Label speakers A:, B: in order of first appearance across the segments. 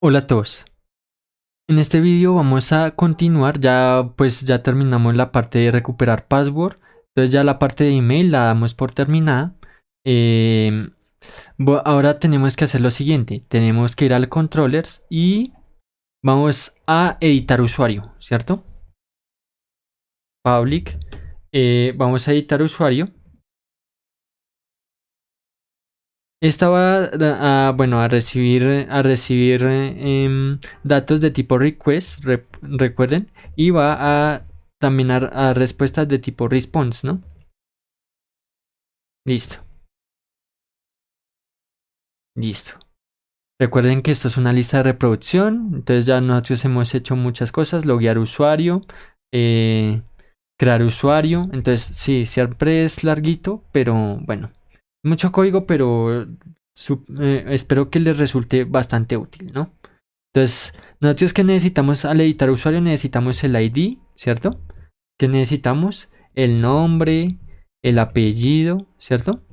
A: Hola a todos. En este vídeo vamos a continuar, ya terminamos la parte de recuperar password, entonces ya la parte de email la damos por terminada. Eh, Ahora tenemos que hacer lo siguiente, tenemos que ir al controllers y vamos a editar usuario, ¿cierto? Public, vamos a editar usuario. Esta va a recibir datos de tipo request, recuerden, y va a también a respuestas de tipo response, ¿no? Listo, listo. Recuerden que esto es una lista de reproducción, entonces ya nosotros hemos hecho muchas cosas, loguear usuario, eh, crear usuario, entonces sí, siempre es larguito, pero bueno, mucho código, pero espero que les resulte bastante útil, ¿no? Entonces, nosotros que necesitamos al editar usuario necesitamos el ID, ¿cierto? Que necesitamos el nombre, el apellido, ¿cierto?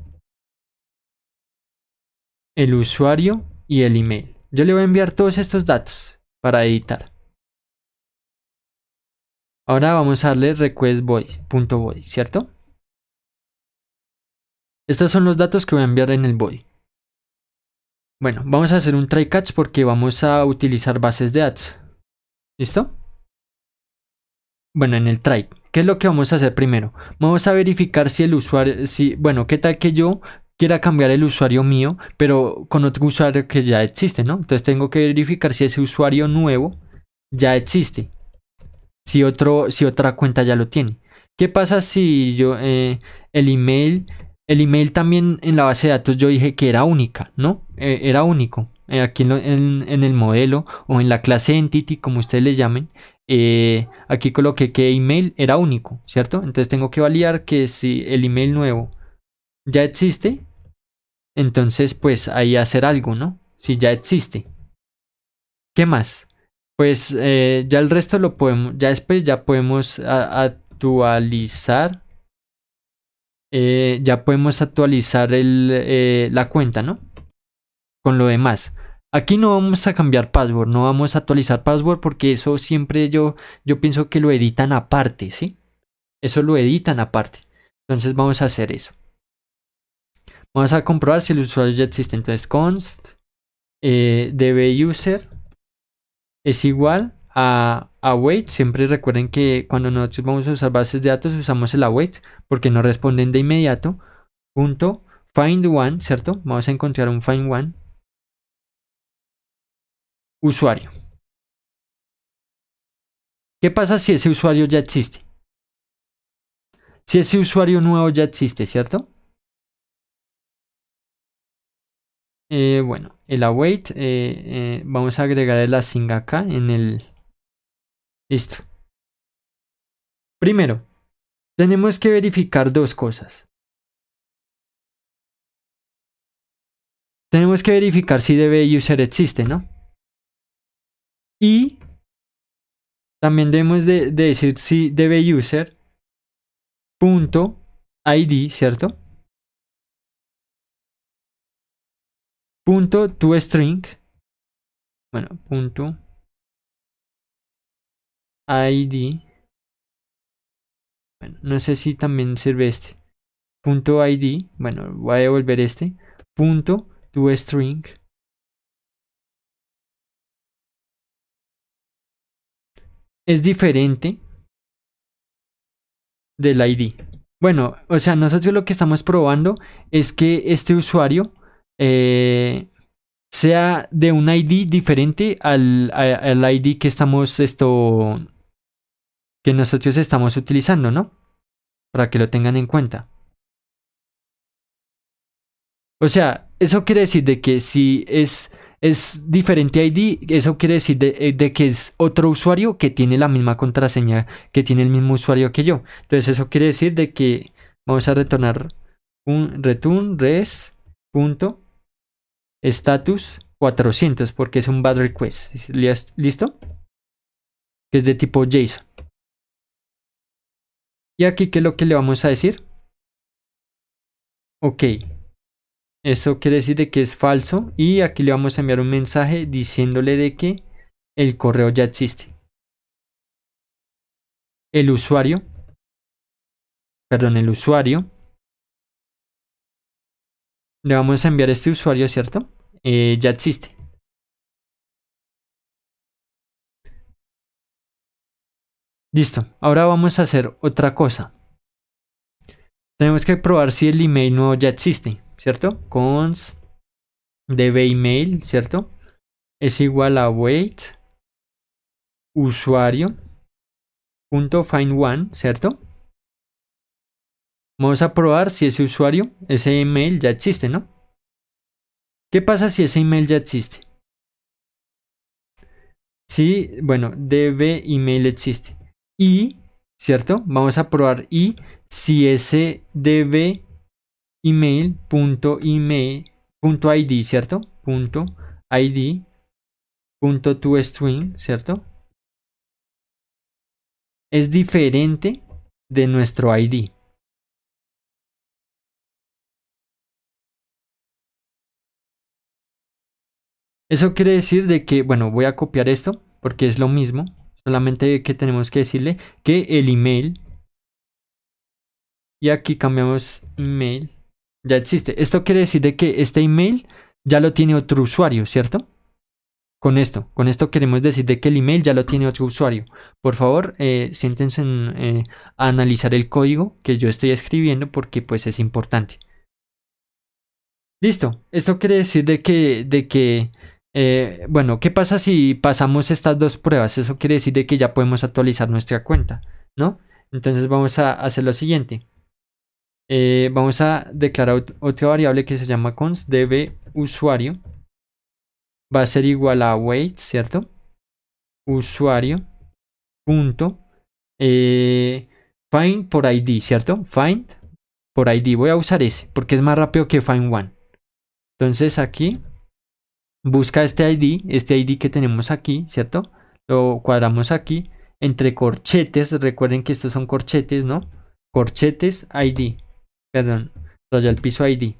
A: El usuario y el email. Yo le voy a enviar todos estos datos para editar. Ahora vamos a darle request body, ¿cierto? Estos son los datos que voy a enviar en el body. Bueno, vamos a hacer un try catch porque vamos a utilizar bases de datos. ¿Listo? Bueno, en el try, ¿qué es lo que vamos a hacer primero? Vamos a verificar si el usuario, bueno, qué tal que yo quiera cambiar el usuario mío, pero con otro usuario que ya existe, ¿no? Entonces tengo que verificar si ese usuario nuevo ya existe, si otra cuenta ya lo tiene. ¿Qué pasa si el email, el email también en la base de datos yo dije que era única, ¿no? Era único. Aquí en el modelo o en la clase entity, como ustedes le llamen, aquí coloqué que email era único, ¿cierto? Entonces tengo que validar que si el email nuevo ya existe, entonces pues ahí hacer algo, ¿no? Si ya existe. ¿Qué más? Pues ya el resto lo podemos, ya después ya podemos actualizar, ya podemos actualizar la cuenta, ¿no? Con lo demás. Aquí no vamos a cambiar password, no vamos a actualizar password porque eso siempre yo pienso que lo editan aparte, ¿sí? Eso lo editan aparte. Entonces vamos a hacer eso. Vamos a comprobar si el usuario ya existe. Entonces const dbuser es igual a await. Siempre recuerden que cuando nosotros vamos a usar bases de datos usamos el await porque no responden de inmediato. Punto find one, ¿cierto? Vamos a encontrar un find one usuario. ¿Qué pasa si ese usuario ya existe? Si ese usuario nuevo ya existe, ¿cierto? Bueno, el await, vamos a agregar el async acá en el... Listo. Primero, tenemos que verificar dos cosas. Tenemos que verificar si dbuser existe, ¿no? Y también debemos de decir si dbuser punto id, ¿cierto? Punto toString, bueno, punto id, bueno, no sé si también sirve este. Punto id, bueno, voy a devolver este. Punto toString es diferente del ID. Bueno, o sea, nosotros lo que estamos probando es que este usuario sea de un ID diferente al ID que que nosotros estamos utilizando, ¿no? Para que lo tengan en cuenta. O sea, eso quiere decir de que si es diferente ID, eso quiere decir de que es otro usuario que tiene la misma contraseña, que tiene el mismo usuario que yo. Entonces eso quiere decir de que vamos a retornar un return res punto status 400 porque es un bad request. ¿Listo? Que es de tipo JSON. Y aquí, ¿qué es lo que le vamos a decir? Ok. Eso quiere decir de que es falso y aquí le vamos a enviar un mensaje diciéndole de que el correo ya existe. El usuario, le vamos a enviar este usuario, ¿cierto? Ya existe. Listo, ahora vamos a hacer otra cosa. Tenemos que probar si el email nuevo ya existe, ¿cierto? Const db email, ¿cierto? Es igual a wait usuario.find1, ¿cierto? Vamos a probar si ese usuario, ese email ya existe, ¿no? ¿Qué pasa si ese email ya existe? Sí, bueno, db email existe. Y, ¿cierto? Vamos a probar y si ese db email.id, ¿cierto? .id, .toString, ¿cierto? Es diferente de nuestro ID. Eso quiere decir de que, bueno, voy a copiar esto porque es lo mismo, solamente que tenemos que decirle que el email, y aquí cambiamos email, ya existe. Esto quiere decir de que este email ya lo tiene otro usuario, ¿cierto? Con esto queremos decir de que el email ya lo tiene otro usuario. Por favor, siéntense a analizar el código que yo estoy escribiendo porque pues es importante. Listo, esto quiere decir bueno, ¿qué pasa si pasamos estas dos pruebas? Eso quiere decir de que ya podemos actualizar nuestra cuenta, ¿no? Entonces vamos a hacer lo siguiente. Vamos a declarar otra variable que se llama const db usuario. Va a ser igual a wait, ¿cierto? Usuario punto find por ID, ¿cierto? Find por ID. Voy a usar ese porque es más rápido que find one. Entonces aquí busca este ID que tenemos aquí, ¿cierto? Lo cuadramos aquí entre corchetes. Recuerden que estos son corchetes, ¿no? Corchetes ID. Perdón, raya el piso ID.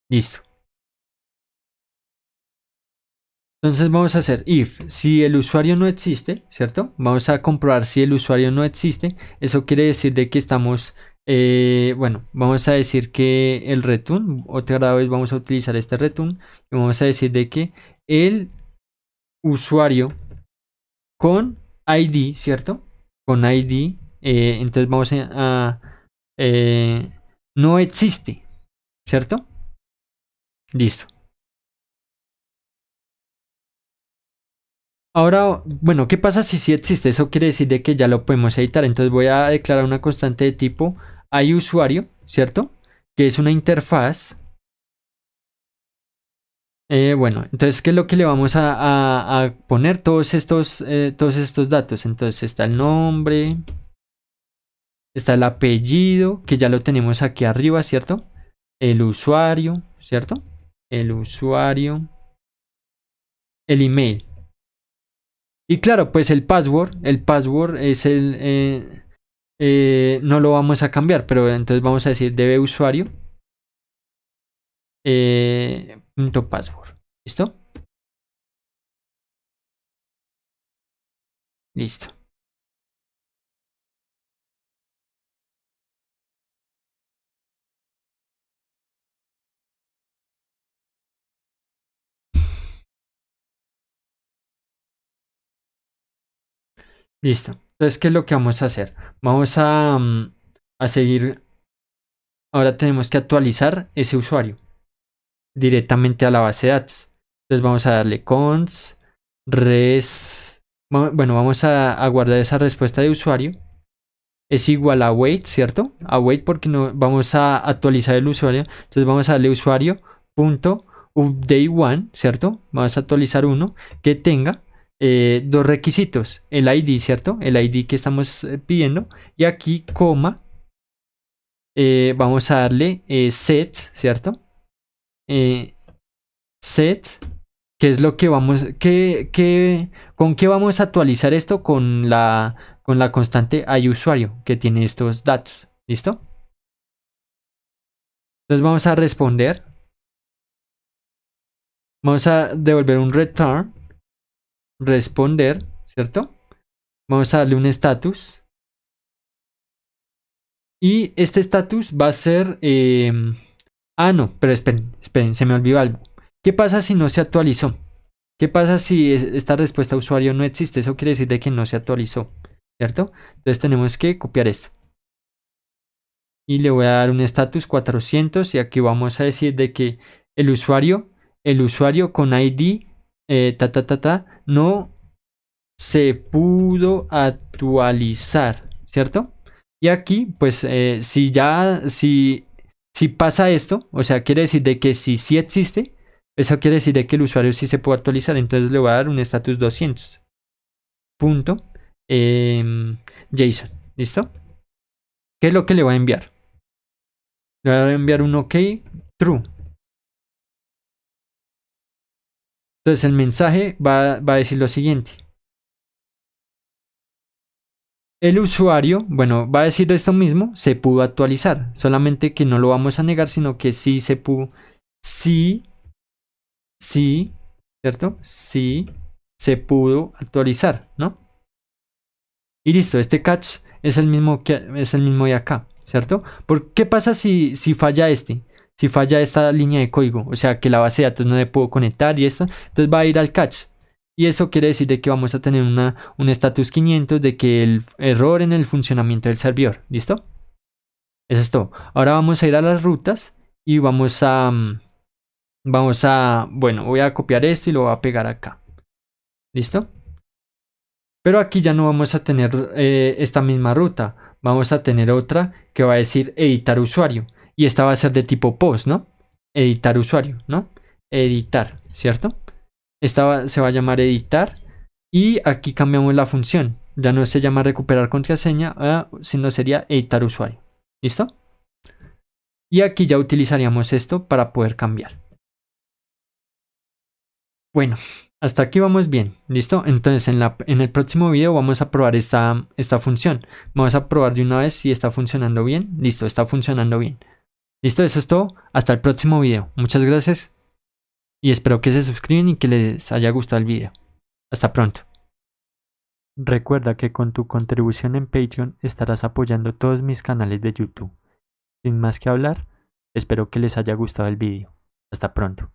A: Listo. Entonces vamos a hacer if. Si el usuario no existe, ¿cierto? Vamos a comprobar si el usuario no existe. Eso quiere decir de que estamos, bueno, vamos a decir que el return, otra vez vamos a utilizar este return y vamos a decir de que el usuario con ID, ¿cierto? Con ID, entonces vamos no existe, ¿cierto? Listo. Ahora, bueno, ¿qué pasa si sí existe? Eso quiere decir de que ya lo podemos editar. Entonces voy a declarar una constante de tipo iUsuario, ¿cierto? Que es una interfaz. Bueno, entonces, ¿qué es lo que le vamos a poner? Todos estos datos. Entonces está el nombre, está el apellido, que ya lo tenemos aquí arriba, ¿cierto? El usuario, ¿cierto? El usuario, el email. Y claro, pues el password es no lo vamos a cambiar, pero entonces vamos a decir db usuario punto password. ¿Listo? Listo. Listo. Entonces, ¿qué es lo que vamos a hacer? Vamos a seguir. Ahora tenemos que actualizar ese usuario directamente a la base de datos. Entonces vamos a darle const res. Bueno, vamos a guardar esa respuesta de usuario. Es igual a wait, ¿cierto? A wait porque no vamos a actualizar el usuario. Entonces vamos a darle usuario punto update one, ¿cierto? Vamos a actualizar uno que tenga dos requisitos. El ID, ¿cierto? El ID que estamos pidiendo. Y aquí, coma, vamos a darle set, ¿cierto? Set, que es lo que vamos, ¿con qué vamos a actualizar esto? Con la constante iUsuario que tiene estos datos. ¿Listo? Entonces vamos a responder. Vamos a devolver un return. Responder, ¿cierto? Vamos a darle un status. Y este status va a ser... no, pero esperen, se me olvidó algo. ¿Qué pasa si no se actualizó? ¿Qué pasa si esta respuesta a usuario no existe? Eso quiere decir de que no se actualizó, ¿cierto? Entonces tenemos que copiar esto. Y le voy a dar un status 400 y aquí vamos a decir de que el usuario con ID no se pudo actualizar, ¿cierto? Y aquí, pues, si pasa esto, o sea, quiere decir de que si sí existe, eso quiere decir de que el usuario sí se puede actualizar, entonces le voy a dar un status 200. Punto. JSON, ¿listo? ¿Qué es lo que le voy a enviar? Le voy a enviar un OK, true. Entonces el mensaje va a decir lo siguiente. El usuario, bueno, va a decir esto mismo, se pudo actualizar, solamente que no lo vamos a negar, sino que sí se pudo, sí, ¿cierto? Sí se pudo actualizar, ¿no? Y listo, este catch es el mismo de acá, ¿cierto? ¿Qué pasa si falla este? Si falla esta línea de código, o sea que la base de datos no le puedo conectar y esto, entonces va a ir al catch. Y eso quiere decir de que vamos a tener un status 500 de que el error en el funcionamiento del servidor. ¿Listo? Eso es todo. Ahora vamos a ir a las rutas y bueno, voy a copiar esto y lo voy a pegar acá. ¿Listo? Pero aquí ya no vamos a tener esta misma ruta. Vamos a tener otra que va a decir editar usuario. Y esta va a ser de tipo post, ¿no? Editar usuario, ¿no? Editar, ¿cierto? Se va a llamar editar y aquí cambiamos la función. Ya no se llama recuperar contraseña, sino sería editar usuario. ¿Listo? Y aquí ya utilizaríamos esto para poder cambiar. Bueno, hasta aquí vamos bien. ¿Listo? Entonces en el próximo video vamos a probar esta función. Vamos a probar de una vez si está funcionando bien. Listo, está funcionando bien. ¿Listo? Eso es todo. Hasta el próximo video. Muchas gracias. Y espero que se suscriban y que les haya gustado el video. Hasta pronto. Recuerda que con tu contribución en Patreon estarás apoyando todos mis canales de YouTube. Sin más que hablar, espero que les haya gustado el vídeo. Hasta pronto.